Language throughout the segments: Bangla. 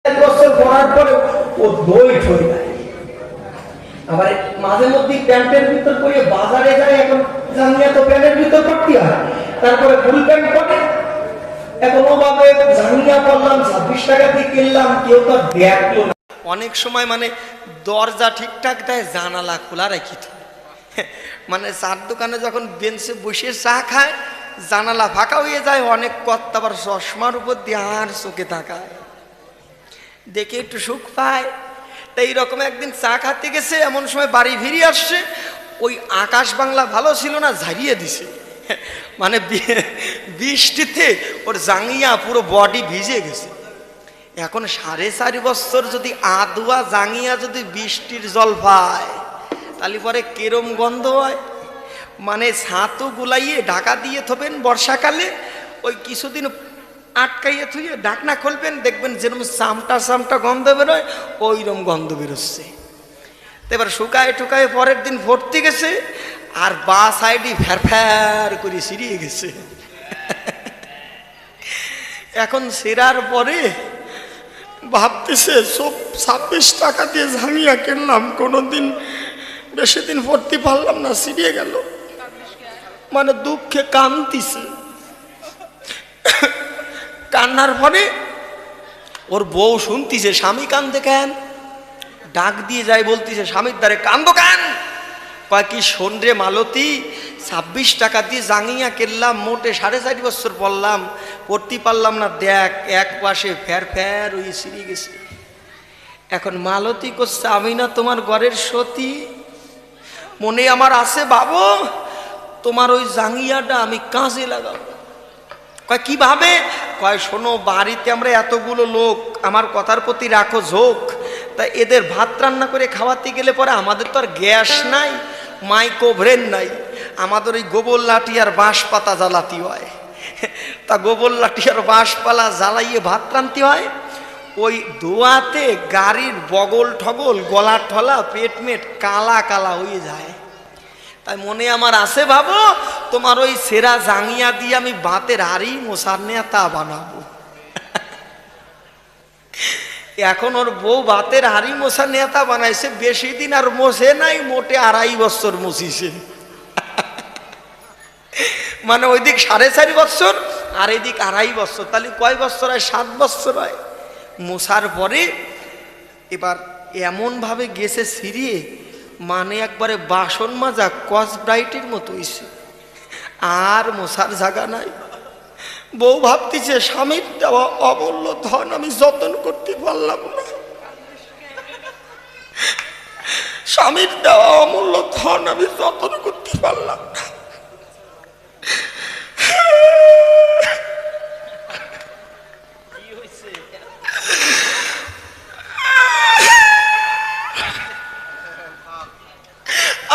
বছর পড়ার পরে ও দই ঠই নাই। আবার মাঝে মধ্যে প্যান্টের ভিতর পরে বাজারে যায়, এখন জানিয়া তো প্যান্টের ভিতর পড়তে হয়, তারপরে ফুল প্যান্ট পরে। এখন ও ভাবে জানিয়া পড়লাম 26 টাকা দিয়ে কিনলাম, কেউ তো দেখলো না। অনেক সময় মানে দরজা ঠিকঠাক দেয়, জানালা খোলা রাখি মানে চার দোকানে যখন বেঞ্চে বসে চা খায়, জানালা ফাঁকা হয়ে যায়, অনেক কর্তা আবার চশমার উপর দিয়ে আর চোখে তাকায়, দেখে একটু সুখ পায়। তাই এইরকম একদিন চা খাতে গেছে, এমন সময় বাড়ি ফিরে আসছে, ওই আকাশ বাংলা ভালো ছিল না, ঝারিয়ে দিছে। মানে বৃষ্টিতে ওর জাঙ্গিয়া পুরো বডি ভিজে গেছে। এখন 4.5 বছর যদি আদুয়া জাঙ্গিয়া যদি বৃষ্টির জল পায়, তাহলে পরে কেরম গন্ধ হয়। মানে ছাতু গুলাইয়ে ঢাকা দিয়ে থবেন বর্ষাকালে, ওই কিছুদিন আটকাইয়ে থুয়ে ঢাকনা খুলবেন, দেখবেন যেরকম চামটা চামটা গন্ধ বেরোয়, ওইরকম গন্ধ বেরোচ্ছে। এবার শুকায় টুকায় পরের দিন ভর্তি গেছে, আর বা সাইডে ফ্যার ফ্যার করে ছিঁড়িয়ে গেছে। এখন ছেঁড়ার পরে ভাবতেছে, সব 26 টাকা দিয়ে ঝাঙিয়া কিনলাম, কোনোদিন বেশি দিন ভর্তি পারলাম না, ছিঁড়িয়ে গেল। মানে দুঃখে কাঁদতিছে। কান্নার পরে ওর বউ শুনতিছে স্বামী কান্দে কেন, ডাক দিয়ে যায়, বলতিছে স্বামীর দ্বারে, কান্দো কেন? কয় কি শোন রে মালতী, 26 টাকা দিয়ে জাঙ্গিয়া কিনলাম, মোটে 4.5 বছর পড়লাম, পড়তে পারলাম না, দেখ এক পাশে ফ্যার ফ্যার ওই ছিঁড়ে গেছে। এখন মালতী করছে, আমি না তোমার ঘরের সতী, মনে আমার আছে বাবু, তোমার ওই জাঙ্গিয়াটা আমি কাজে লাগাবো। কয় কিভাবে? কয় শোনো, বাড়িতে আমরা এতগুলো লোক, আমার কথার প্রতি রাখো ঝোঁক, তা এদের ভাত রান্না করে খাওয়াতে গেলে পরে আমাদের তো আর গ্যাস নাই, মাইক্রোওভেন নাই, আমাদের ওই গোবর লাঠি আর বাঁশ পাতা জ্বালাতে হয়। তা গোবর লাঠি আর বাঁশ পালা জ্বালাইয়ে ভাত রান্তি হয়। ওই ধোয়াতে গাড়ির বগল ঠগল, গলা ঠলা, পেট মেট কালা কালা হয়ে যায়। তাই মনে আমার আছে ভাবো, তোমার ওই সেরা জাঙ্গিয়া দিয়ে আমি ভাতের হাড়ি মশার নেতা বানাবো। এখন ওর বউ ভাতের হাড়ি মশার নেতা বানাইছে, বেশি দিন আর মোছে নাই, মোটে 2.5 বছর মুছিছে। মানে ওইদিক 4.5 বছর আর এদিক 2.5 বছর, তাহলে কয় বছর হয়? 7 বছর হয়। মোছার পরে এবার এমন ভাবে গেছে ছিঁড়িয়ে, মানে একবারে বাসন মাজা কস ব্রাইটের মতো হইছে, আর মোছার জায়গা নাই। বউ ভাবতেছে স্বামীর দেওয়া অমূল্য ধন আমি যত্ন করতে পারলাম না, স্বামীর দেওয়া অমূল্য ধন আমি যত্ন করতে পারলাম না।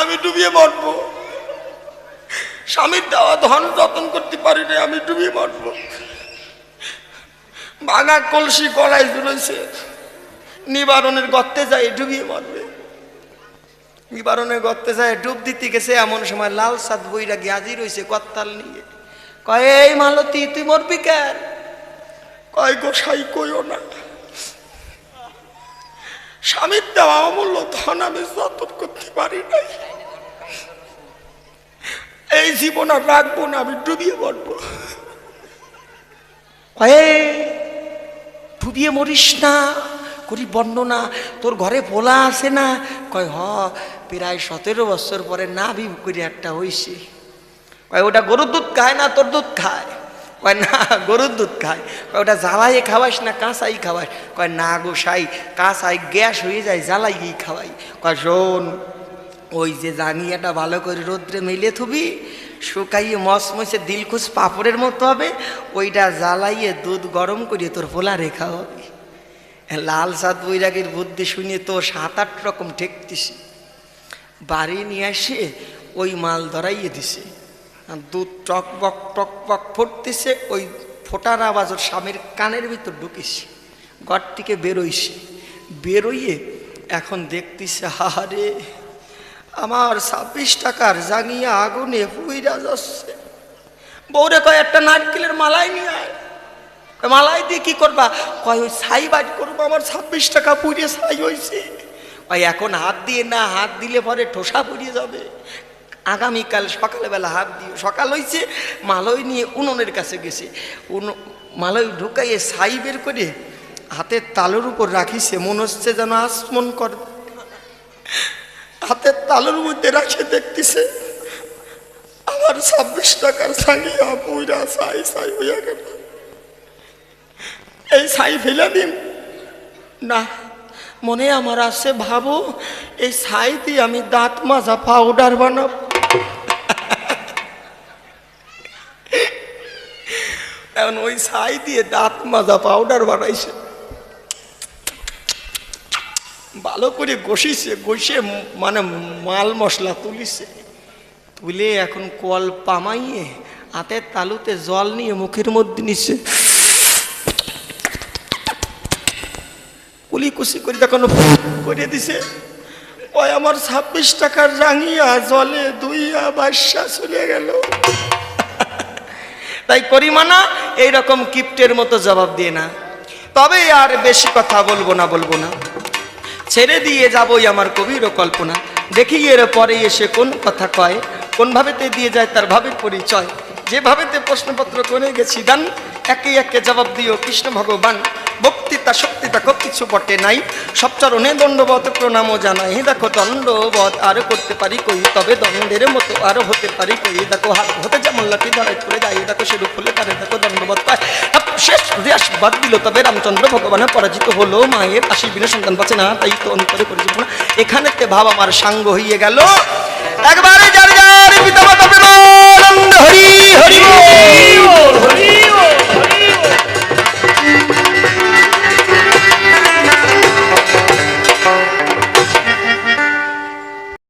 আমি ডুবিয়ে মরবো, স্বামীর দেওয়া ধন যত্ন করতে পারি না, আমি ডুবিয়ে মরবো। ভাঙা কলসি গলায় ঝুলেছে, নিবারণের গর্তে যায় ডুবিয়ে মরবে। নিবারণের গর্তে যায় ডুব দিতে গেছে, এমন সময় লাল সাদ বইরা গিয়াজি রয়েছে কত্তাল নিয়ে। কয় এই মালতী, তুই মরবি কেন? কয় গোসাই কইও না, স্বামীর দেওয়া অমূল্য ধন আমি যত্ন করতে পারি নাই, এই জীবন আর রাখবো না, আমি ডুবিয়ে মরবো। ডুবিয়ে মরিস না, করি বর্ণনা, তোর ঘরে পোলা আছে না? কয় হ, প্রায় 17 বছর পরে না বিভ করে একটা হইছে। কয় ওটা গরুর দুধ খায় না তোর দুধ খায়? কয় না, গরুর দুধ খায়। কয় ওটা জ্বালাইয়ে খাওয়াইস না কাঁচাই খাওয়াই? কয় না গোসাই, কাঁচাই গ্যাস হয়ে যায়, জ্বালাইয়েই খাওয়াই। কয় শোন, ওই যে জাঙ্গিয়াটা ভালো করে রোদ্রে মেলে থুবি, শুকাইয়ে মসমসে দিলখুশ পাপড়ের মতো হবে, ওইটা জ্বালাইয়ে দুধ গরম করিয়ে তোর পোলা রেখা হবে। লাল সাদ বৈরাগীর বুদ্ধি শুনিয়ে তো 7-8 রকম ঠেকতেছে। বাড়ি নিয়ে আসে ওই মাল ধরাইয়ে দিছে, দুধ টকবক টকবক ফুটতেছে, ওই ফোটার আওয়াজ ওর স্বামীর কানের ভিতর ঢুকেছে, ঘর থেকে বেরোইছে। বেরোইয়ে এখন দেখতেছে, হাহারে আমার 26 টাকার জাঙ্গিয়া আগুনে পুইরা যাচ্ছে। বউরে কয় একটা নারকেলের মালাই নিয়ে আয়। মালাই দিয়ে কি করবা? কয় ওই ছাই বাড়ি করবো, আমার 26 টাকা পুড়িয়ে ছাই হয়েছে। ওই এখন হাত দিয়ে না, হাত দিলে পরে ঠোসা পুড়িয়ে যাবে। আগামীকাল সকালবেলা হাত দিয়ে, সকাল হয়েছে, মালয় নিয়ে উনুনের কাছে গেছে, মালয় ঢুকাইয়ে ছাই বের করে হাতের তালুর উপর রাখিছে, মনে হচ্ছে যেন আসমন করে। হাতের তালুর মধ্যে রাখে দেখতেছে আমার 26 টাকার ছাগিয়া পুরা ছাই ছাই হইয়া গেল। এই ছাই ফেলে দিন না, মনে আমার আছে, ভাবো এই ছাই দিয়ে আমি দাঁত মাজা পাউডার বানাবো। এখন ওই ছাই দিয়ে দাঁত মাজা পাউডার বানাইছে, ভালো করে ঘষিছে, ঘষে মানে মাল মশলা তুলিছে, তুলে এখন কল পামাইয়ে হাতের তালুতে জল নিয়ে মুখের মধ্যে নিচ্ছে, কুলি কুচি করে তখন করে দিছে। ওই আমার 26 টাকার রাঙিয়া জলে দুইয়া বাসা চলে গেল। তাই করিমানা এইরকম কিপ্টের মতো জবাব দিয়ে না। তবে আর বেশি কথা বলবো না, ছেড়ে দিয়ে যাবই আমার কবির কল্পনা। দেখি এর পরে এসে কোন কথা কয়, কোন ভাবেতে দিয়ে যায় তার ভাবের পরিচয়। যে ভাবেতে প্রশ্নপত্র করে গেছি দান, একে একে জবাব দিও কৃষ্ণ ভগবান। বক্তৃতা শক্তিতা খুব কিছু বটে নাই, সব চরণে দণ্ডবত প্রণামও জানাই। দেখো দণ্ডবত আরো করতে পারি কই, তবে দণ্ডের মতো আরো হতে পারি কই। দেখো হাত হতে যেমন লাঠি ধরাই করে যাই, দেখো সেরূপ হলে তারে দেখো দণ্ডবত পায়। শেষ আশীর্বাদ দিল, তবে রামচন্দ্র ভগবানের পরাজিত হলো, মায়ের আশীর্বাদে সন্তান পাচ্ছে না, তাই তো অন্তরে করে জীবন। এখানে ভাব আমার সাঙ্গ হইয়ে গেল, একবারে যার যার পিতা মাতা